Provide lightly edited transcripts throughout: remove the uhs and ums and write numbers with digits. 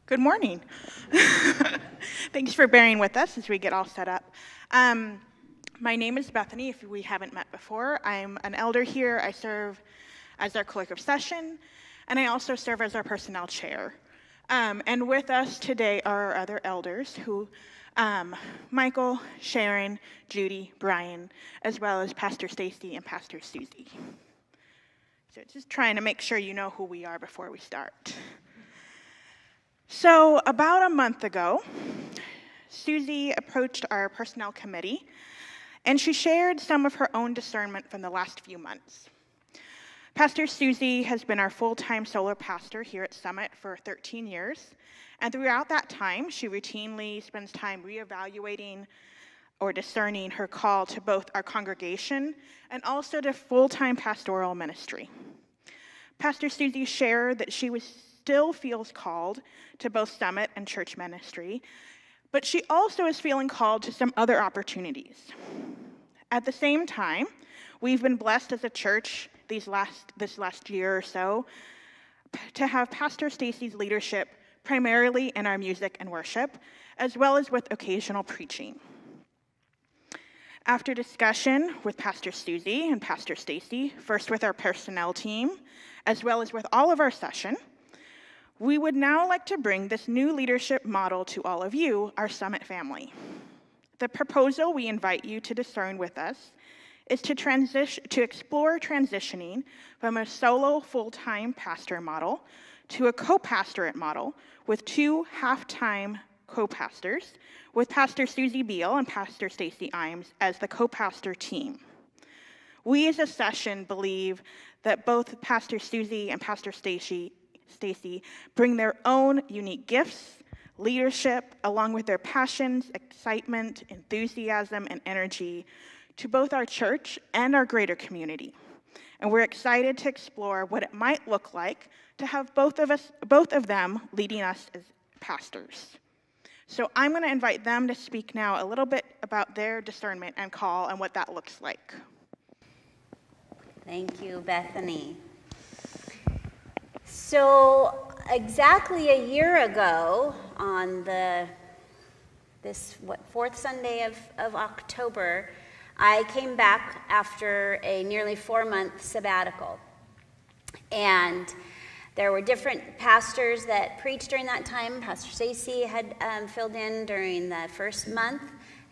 Good morning. Thanks for bearing with us as we get all set up. My name is Bethany, if we haven't met before. I'm an elder here. I serve as our clerk of session, and I also serve as our personnel chair. And with us today are our other elders who, Michael, Sharon, Judy, Brian, as well as Pastor Stacy and Pastor Susie. So just trying to make sure you know who we are before we start. So about a month ago, Susie approached our personnel committee, and she shared some of her own discernment from the last few months. Pastor Susie has been our full-time solo pastor here at Summit for 13 years, and throughout that time, she routinely spends time reevaluating or discerning her call to both our congregation and also to full-time pastoral ministry. Pastor Susie shared that she still feels called to both Summit and church ministry, but she also is feeling called to some other opportunities. At the same time, we've been blessed as a church this last year or so to have Pastor Stacy's leadership primarily in our music and worship, as well as with occasional preaching. After discussion with Pastor Susie and Pastor Stacy, first with our personnel team, as well as with all of our session, we would now like to bring this new leadership model to all of you, our Summit family. The proposal we invite you to discern with us is to explore transitioning from a solo full-time pastor model to a co-pastorate model with 2 half-time co-pastors, with Pastor Susie Beal and Pastor Stacy Imes as the co-pastor team. We as a session believe that both Pastor Susie and Pastor Stacy bring their own unique gifts, leadership, along with their passions, excitement, enthusiasm, and energy to both our church and our greater community. And we're excited to explore what it might look like to have both of them leading us as pastors. So I'm going to invite them to speak now a little bit about their discernment and call and what that looks like. Thank you, Bethany. So exactly a year ago, on fourth Sunday of October, I came back after a nearly 4-month sabbatical. And there were different pastors that preached during that time. Pastor Stacy had filled in during the first month,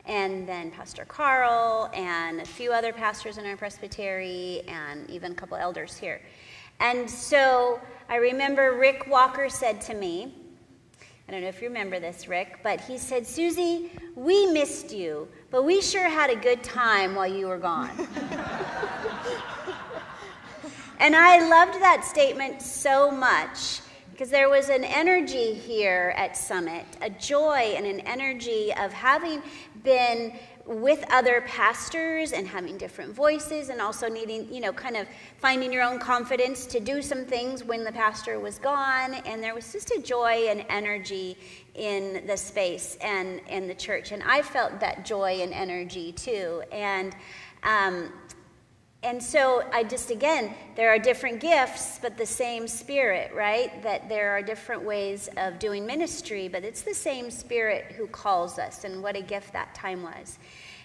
and then Pastor Carl and a few other pastors in our presbytery, and even a couple elders here. And so I remember Rick Walker said to me, I don't know if you remember this, Rick, but he said, "Susie, we missed you, but we sure had a good time while you were gone." And I loved that statement so much because there was an energy here at Summit, a joy and an energy of having been with other pastors and having different voices and also needing, kind of finding your own confidence to do some things when the pastor was gone. And there was just a joy and energy in the space and in the church. And I felt that joy and energy too. And so there are different gifts, but the same Spirit, right? That there are different ways of doing ministry, but it's the same Spirit who calls us, and what a gift that time was.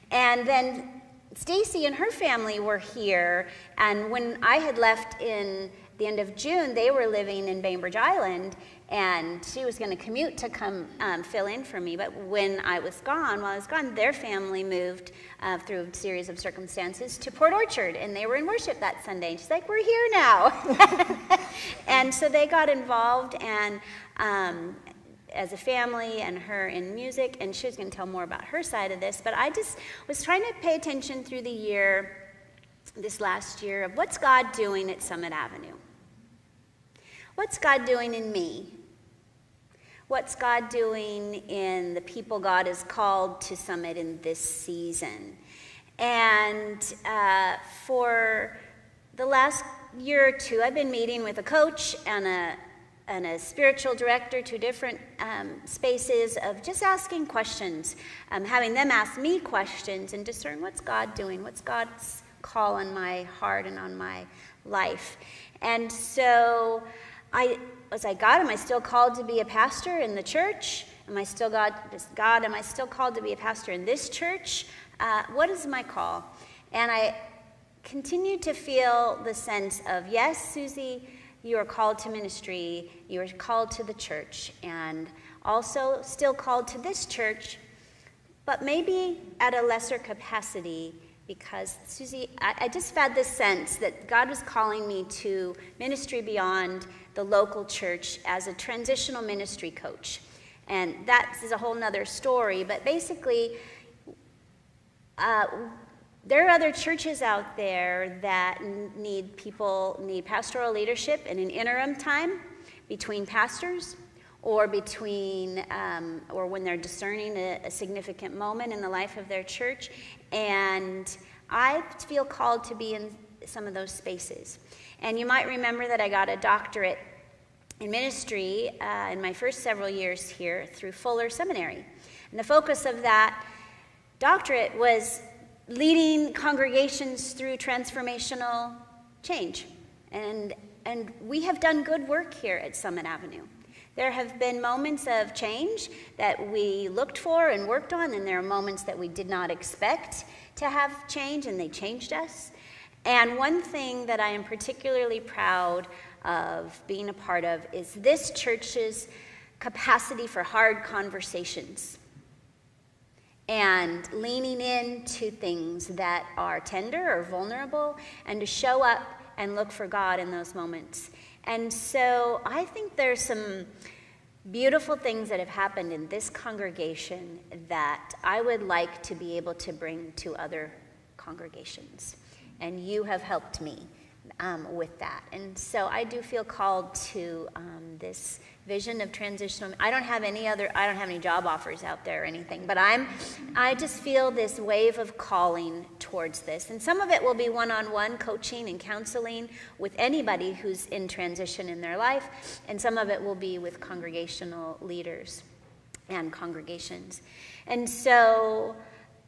And then Stacy and her family were here, and when I had left in the end of June, they were living in Bainbridge Island, and she was going to commute to come fill in for me. But while I was gone, their family moved through a series of circumstances to Port Orchard, and they were in worship that Sunday. And she's like, "We're here now." And so they got involved and as a family, and her in music, and she was going to tell more about her side of this. But I just was trying to pay attention through the year, this last year, of what's God doing at Summit Avenue? What's God doing in me? What's God doing in the people God has called to Summit in this season? And for the last year or two, I've been meeting with a coach and a spiritual director, 2 different spaces of just asking questions, having them ask me questions and discern what's God doing, what's God's call on my heart and on my life. And so I was like, God, am I still called to be a pastor in the church? Am I still God, am I still called to be a pastor in this church? What is my call? And I continued to feel the sense of, yes, Susie, you are called to ministry, you are called to the church, and also still called to this church, but maybe at a lesser capacity, because, Susie, I just had this sense that God was calling me to ministry beyond the local church as a transitional ministry coach. And that is a whole nother story, but basically, there are other churches out there that need pastoral leadership in an interim time between pastors, or or when they're discerning a significant moment in the life of their church. And I feel called to be in some of those spaces. And you might remember that I got a doctorate in ministry in my first several years here through Fuller Seminary. And the focus of that doctorate was leading congregations through transformational change. And we have done good work here at Summit Avenue. There have been moments of change that we looked for and worked on, and there are moments that we did not expect to have change, and they changed us. And one thing that I am particularly proud of being a part of is this church's capacity for hard conversations and leaning into things that are tender or vulnerable, and to show up and look for God in those moments. And so I think there's some beautiful things that have happened in this congregation that I would like to be able to bring to other congregations. And you have helped me with that. And so I do feel called to this vision of transitional. I don't have any job offers out there or anything, but I just feel this wave of calling towards this. And some of it will be one-on-one coaching and counseling with anybody who's in transition in their life, and some of it will be with congregational leaders and congregations. And so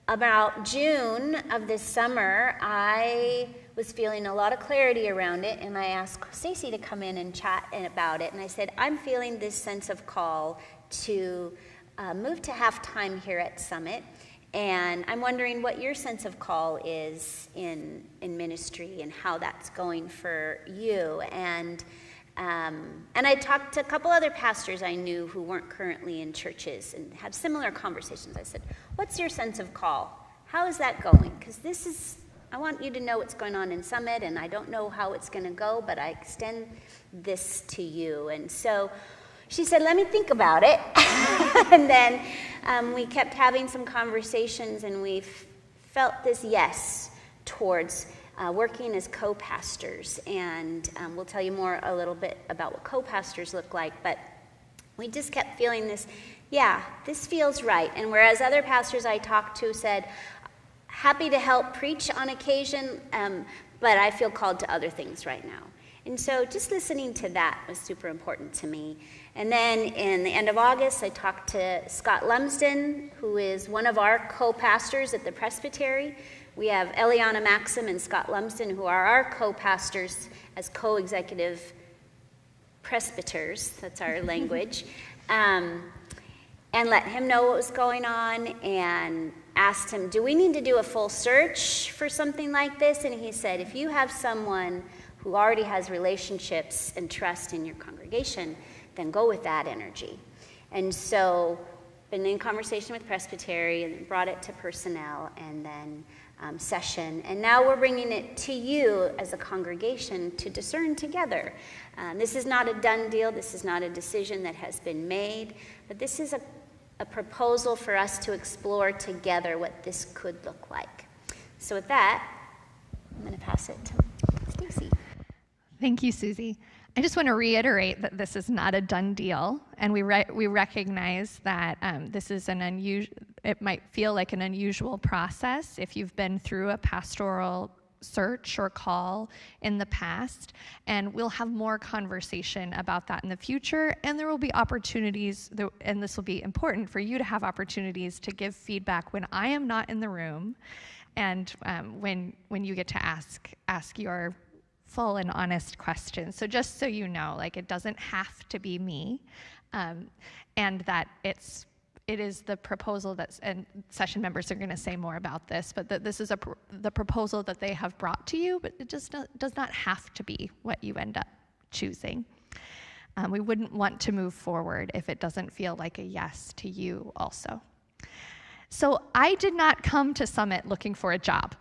about June of this summer, I was feeling a lot of clarity around it, and I asked Stacy to come in and chat about it. And I said, I'm feeling this sense of call to move to half-time here at Summit, and I'm wondering what your sense of call is in ministry and how that's going for you. And I talked to a couple other pastors I knew who weren't currently in churches and had similar conversations. I said, what's your sense of call? How is that going? Because I want you to know what's going on in Summit, and I don't know how it's going to go, but I extend this to you. And so she said, let me think about it. And then we kept having some conversations, and we felt this yes towards working as co-pastors. And we'll tell you a little bit about what co-pastors look like, but we just kept feeling this, yeah, this feels right. And whereas other pastors I talked to said, happy to help preach on occasion, but I feel called to other things right now. And so just listening to that was super important to me. And then in the end of August, I talked to Scott Lumsden, who is one of our co-pastors at the Presbytery. We have Eliana Maxim and Scott Lumsden, who are our co-pastors as co-executive presbyters, that's our language, and let him know what was going on, and asked him, do we need to do a full search for something like this? And he said, if you have someone who already has relationships and trust in your congregation, then go with that energy. And so, been in conversation with Presbytery, and brought it to personnel, and then session. And now we're bringing it to you as a congregation to discern together. This is not a done deal. This is not a decision that has been made, but this is a proposal for us to explore together what this could look like. So with that, I'm going to pass it to Stacy. Thank you, Susie. I just want to reiterate that this is not a done deal, and we recognize that this is it might feel like an unusual process if you've been through a pastoral search or call in the past, and we'll have more conversation about that in the future, and there will be opportunities, and this will be important for you to have opportunities to give feedback when I am not in the room, and when you get to ask your full and honest questions. So just so you know, like, it doesn't have to be me, and that it is the proposal and session members are going to say more about this, but that this is the proposal that they have brought to you, but it just does not have to be what you end up choosing. We wouldn't want to move forward if it doesn't feel like a yes to you also. So I did not come to Summit looking for a job.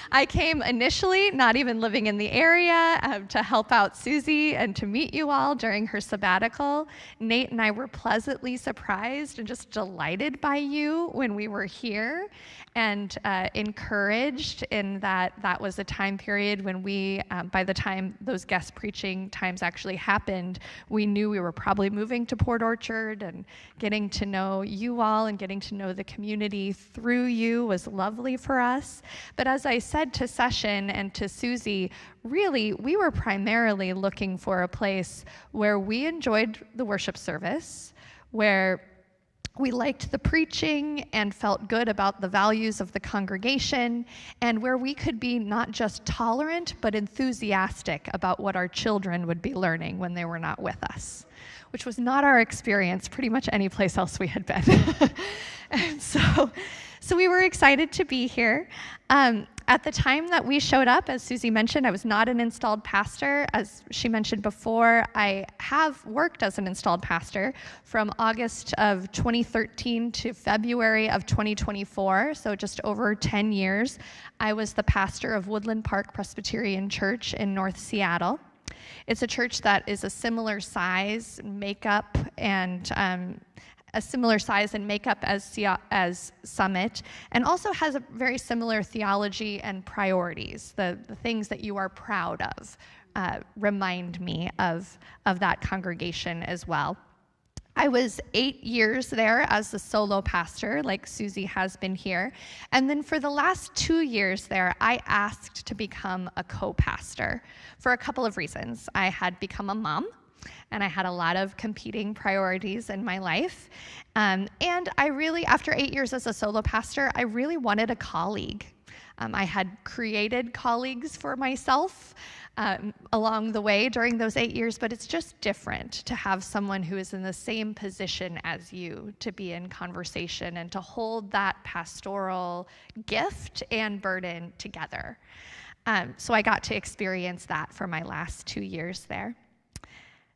I came initially not even living in the area to help out Susie and to meet you all during her sabbatical. Nate and I were pleasantly surprised and just delighted by you when we were here, and encouraged in that was a time period when we, by the time those guest preaching times actually happened, we knew we were probably moving to Port Orchard, and getting to know you all and getting to know the community through you was lovely for us. But as I said to Session and to Susie, really, we were primarily looking for a place where we enjoyed the worship service, where we liked the preaching and felt good about the values of the congregation, and where we could be not just tolerant, but enthusiastic about what our children would be learning when they were not with us, which was not our experience pretty much any place else we had been. And so we were excited to be here. At the time that we showed up, as Susie mentioned, I was not an installed pastor. As she mentioned before, I have worked as an installed pastor from August of 2013 to February of 2024, so just over 10 years. I was the pastor of Woodland Park Presbyterian Church in North Seattle. It's a church that is a similar size, makeup, and as Summit, and also has a very similar theology and priorities. The things that you are proud of remind me of that congregation as well. I was 8 years there as the solo pastor, like Susie has been here. And then for the last 2 years there, I asked to become a co-pastor for a couple of reasons. I had become a mom, and I had a lot of competing priorities in my life. And I really, after 8 years as a solo pastor, I really wanted a colleague. I had created colleagues for myself along the way during those 8 years, but it's just different to have someone who is in the same position as you, to be in conversation and to hold that pastoral gift and burden together. So I got to experience that for my last 2 years there.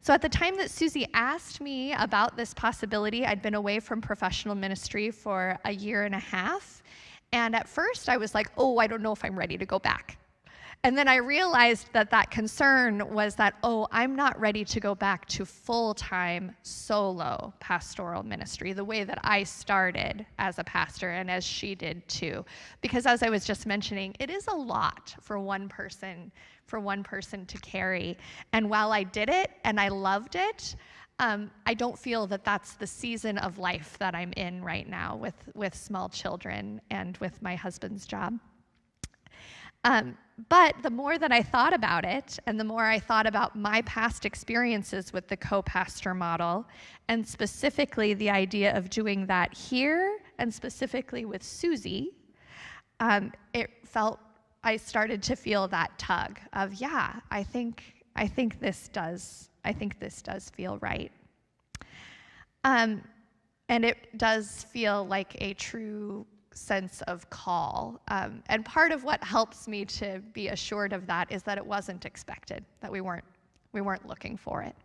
So at the time that Susie asked me about this possibility, I'd been away from professional ministry for a year and a half. And at first I was like, oh, I don't know if I'm ready to go back. And then I realized that concern was that, oh, I'm not ready to go back to full-time solo pastoral ministry, the way that I started as a pastor and as she did too. Because as I was just mentioning, it is a lot for one person to carry. And while I did it and I loved it, I don't feel that that's the season of life that I'm in right now with small children and with my husband's job. But the more that I thought about it, and the more I thought about my past experiences with the co-pastor model, and specifically the idea of doing that here, and specifically with Susie, I started to feel that tug of, yeah, I think this does feel right. And it does feel like a true sense of call. And part of what helps me to be assured of that is that it wasn't expected, that we weren't looking for it.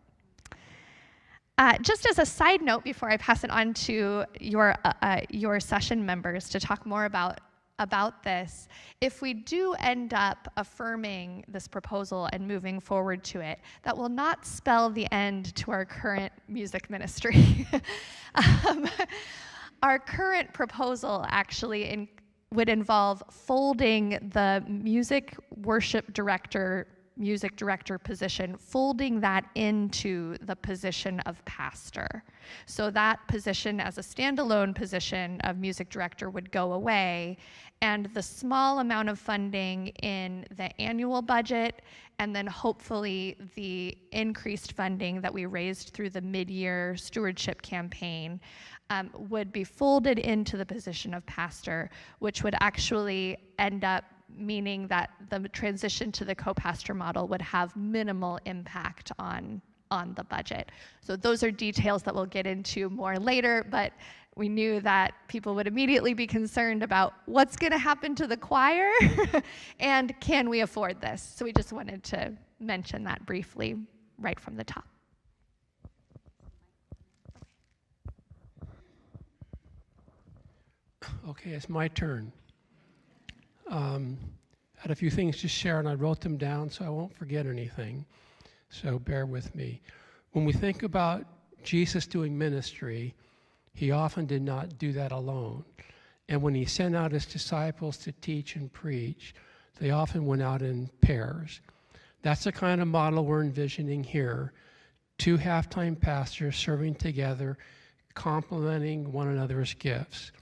Just as a side note, before I pass it on to your session members to talk more about this, if we do end up affirming this proposal and moving forward to it, that will not spell the end to our current music ministry. Our current proposal actually would involve folding the music director position, folding that into the position of pastor. So that position as a standalone position of music director would go away, and the small amount of funding in the annual budget, and then hopefully the increased funding that we raised through the mid-year stewardship campaign would be folded into the position of pastor, which would actually end up meaning that the transition to the co-pastor model would have minimal impact on the budget. So those are details that we'll get into more later, but we knew that people would immediately be concerned about what's going to happen to the choir and can we afford this? So we just wanted to mention that briefly right from the top. Okay, it's my turn. Had a few things to share, and I wrote them down so I won't forget anything. So bear with me. When we think about Jesus doing ministry, he often did not do that alone. And when he sent out his disciples to teach and preach, they often went out in pairs. That's the kind of model we're envisioning here. 2 half-time pastors serving together, complementing one another's gifts.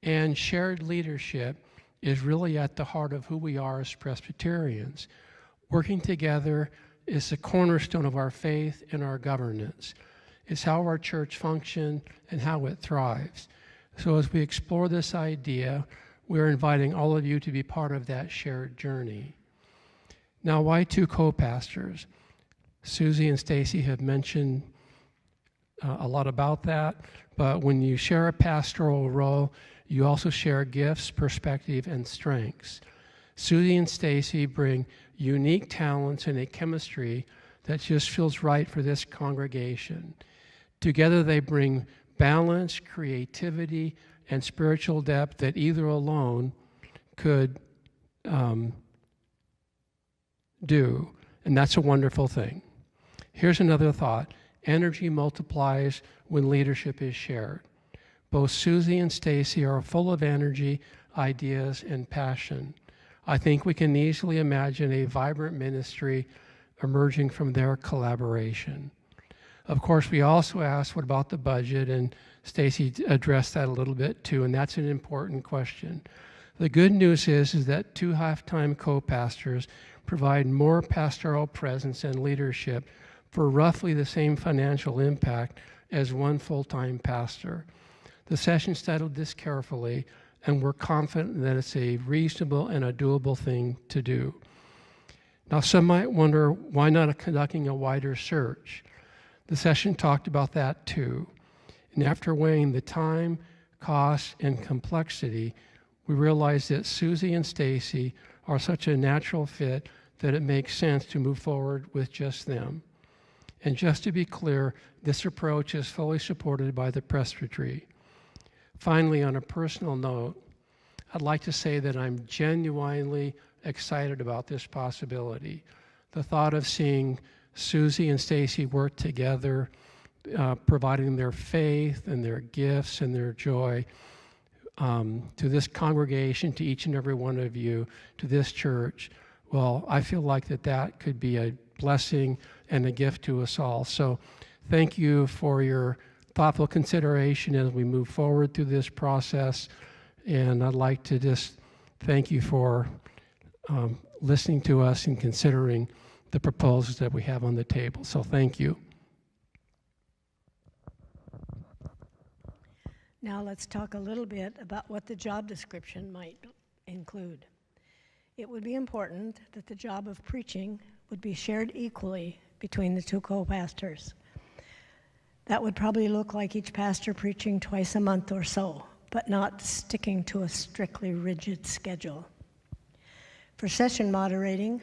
And shared leadership is really at the heart of who we are as Presbyterians. Working together is the cornerstone of our faith and our governance. It's how our church functions and how it thrives. So as we explore this idea, we're inviting all of you to be part of that shared journey. Now, why 2 co-pastors? Susie and Stacy have mentioned a lot about that, but when you share a pastoral role, you also share gifts, perspective, and strengths. Susie and Stacy bring unique talents and a chemistry that just feels right for this congregation. Together they bring balance, creativity, and spiritual depth that either alone could do, and that's a wonderful thing. Here's another thought. Energy multiplies when leadership is shared. Both Susie and Stacy are full of energy, ideas, and passion. I think we can easily imagine a vibrant ministry emerging from their collaboration. Of course, we also asked, what about the budget? And Stacy addressed that a little bit too, and that's an important question. The good news is that 2 half-time co-pastors provide more pastoral presence and leadership for roughly the same financial impact as 1 full-time pastor. The session studied this carefully, and we're confident that it's a reasonable and a doable thing to do. Now, some might wonder, why not conducting a wider search? The session talked about that too. And after weighing the time, cost, and complexity, we realized that Susie and Stacy are such a natural fit that it makes sense to move forward with just them. And just to be clear, this approach is fully supported by the presbytery. Finally, on a personal note, I'd like to say that I'm genuinely excited about this possibility. The thought of seeing Susie and Stacy work together, providing their faith and their gifts and their joy to this congregation, to each and every one of you, to this church, well, I feel like that could be a blessing and a gift to us all. So thank you for your thoughtful consideration as we move forward through this process. And I'd like to just thank you for listening to us and considering the proposals that we have on the table. So thank you. Now let's talk a little bit about what the job description might include. It would be important that the job of preaching would be shared equally between the 2 co-pastors. That would probably look like each pastor preaching twice a month or so, but not sticking to a strictly rigid schedule. For session moderating,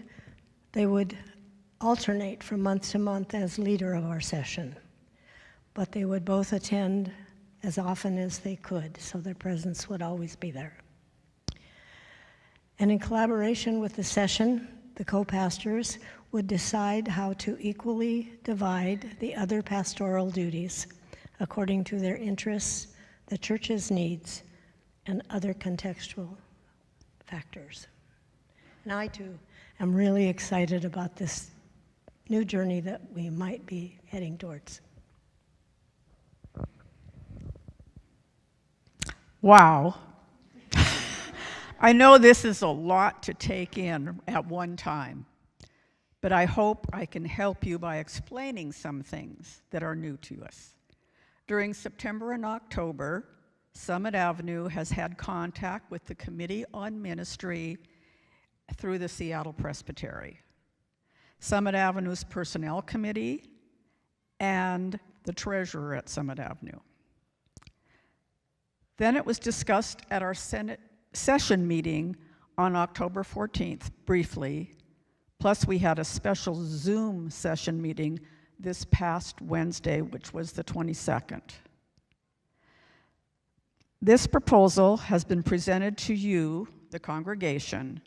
they would alternate from month to month as leader of our session, but they would both attend as often as they could, so their presence would always be there. And in collaboration with the session, the co-pastors would decide how to equally divide the other pastoral duties according to their interests, the church's needs, and other contextual factors. And I, too, am really excited about this new journey that we might be heading towards. Wow. I know this is a lot to take in at one time, but I hope I can help you by explaining some things that are new to us. During September and October, Summit Avenue has had contact with the Committee on Ministry through the Seattle Presbytery, Summit Avenue's Personnel Committee, and the treasurer at Summit Avenue. Then it was discussed at our Senate session meeting on October 14th, briefly, plus we had a special Zoom session meeting this past Wednesday, which was the 22nd. This proposal has been presented to you, the congregation,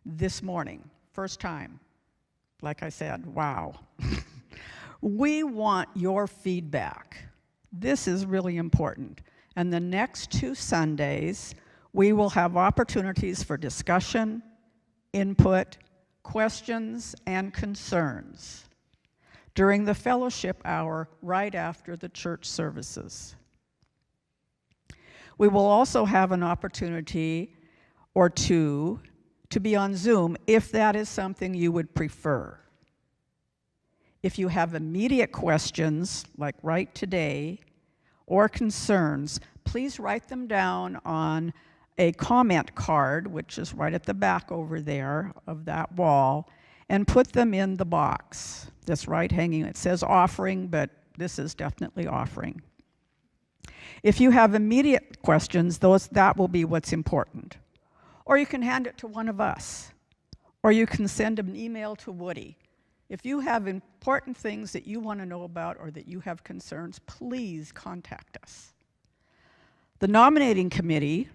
this morning, first time. Like I said, wow. We want your feedback. This is really important. And the next 2 Sundays, we will have opportunities for discussion, input, questions, and concerns during the fellowship hour right after the church services. We will also have an opportunity or two to be on Zoom if that is something you would prefer. If you have immediate questions, like right today, or concerns, please write them down on a comment card, which is right at the back over there of that wall, and put them in the box that's right hanging. It says offering, but this is definitely offering. If you have immediate questions, that will be what's important. Or you can hand it to one of us, or you can send an email to Woody. If you have important things that you want to know about or that you have concerns, please contact us. The nominating committee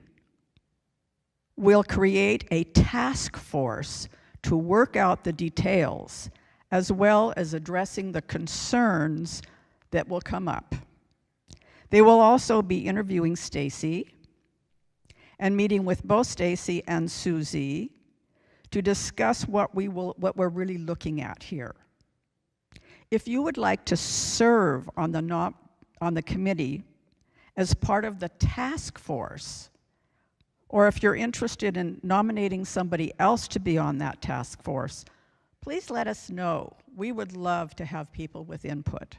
will create a task force to work out the details, as well as addressing the concerns that will come up. They will also be interviewing Stacy and meeting with both Stacy and Susie to discuss what we're really looking at here. If you would like to serve on the committee as part of the task force, or if you're interested in nominating somebody else to be on that task force, please let us know. We would love to have people with input.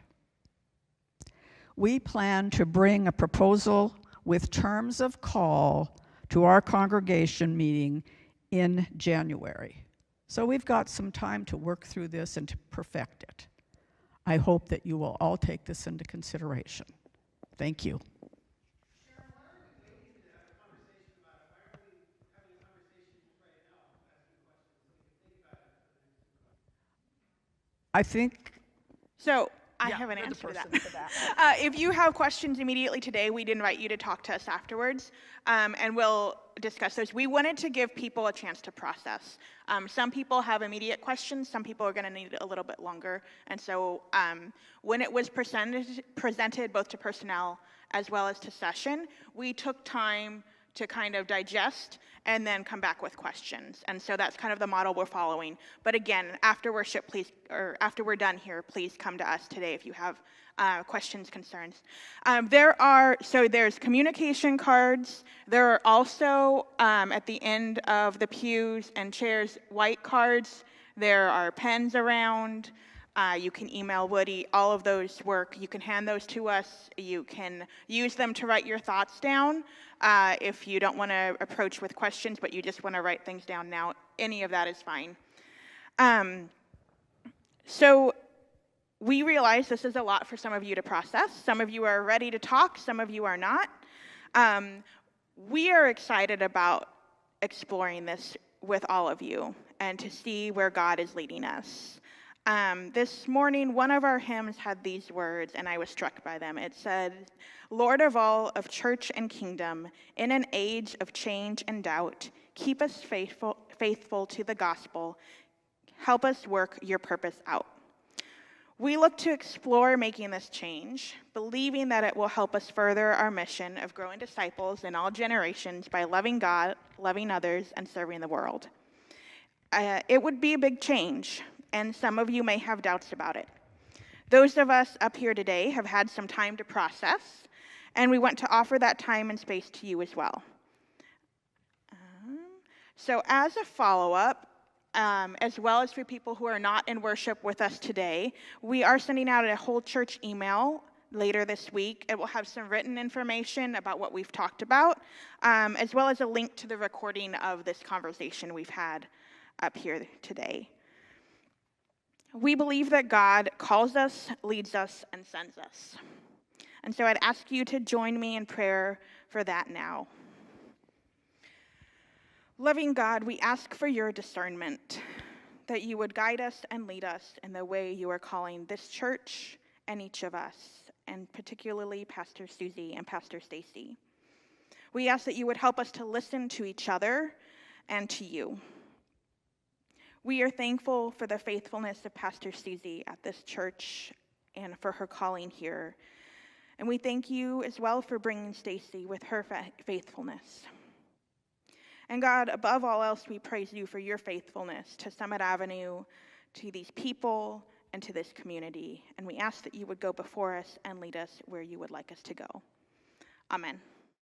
We plan to bring a proposal with terms of call to our congregation meeting in January. So we've got some time to work through this and to perfect it. I hope that you will all take this into consideration. Thank you. I think So I Yeah, have an you're the answer to person for that. If you have questions immediately today, we'd invite you to talk to us afterwards, and we'll discuss those. We wanted to give people a chance to process. Some people have immediate questions. Some people are going to need a little bit longer. And so when it was presented both to personnel as well as to session, we took time to kind of digest and then come back with questions. And so that's kind of the model we're following. But again, after worship, please, or after we're done here, please come to us today if you have questions, concerns. There's communication cards. There are also, at the end of the pews and chairs, white cards. There are pens around. You can email Woody. All of those work. You can hand those to us. You can use them to write your thoughts down. If you don't want to approach with questions, but you just want to write things down now, any of that is fine. So we realize this is a lot for some of you to process. Some of you are ready to talk. Some of you are not. We are excited about exploring this with all of you and to see where God is leading us. This morning, one of our hymns had these words, and I was struck by them. It said, "Lord of all, of church and kingdom, in an age of change and doubt, keep us faithful to the gospel. Help us work your purpose out." We look to explore making this change, believing that it will help us further our mission of growing disciples in all generations by loving God, loving others, and serving the world. It would be a big change, and some of you may have doubts about it. Those of us up here today have had some time to process, and we want to offer that time and space to you as well. So as a follow-up, as well as for people who are not in worship with us today, we are sending out a whole church email later this week. It will have some written information about what we've talked about, as well as a link to the recording of this conversation we've had. up here today. We believe that God calls us, leads us, and sends us. And so I'd ask you to join me in prayer for that now. Loving God, we ask for your discernment, that you would guide us and lead us in the way you are calling this church and each of us, and particularly Pastor Susie and Pastor Stacy. We ask that you would help us to listen to each other and to you. We are thankful for the faithfulness of Pastor Susie at this church and for her calling here. And we thank you as well for bringing Stacy with her faithfulness. And God, above all else, we praise you for your faithfulness to Summit Avenue, to these people, and to this community. And we ask that you would go before us and lead us where you would like us to go. Amen.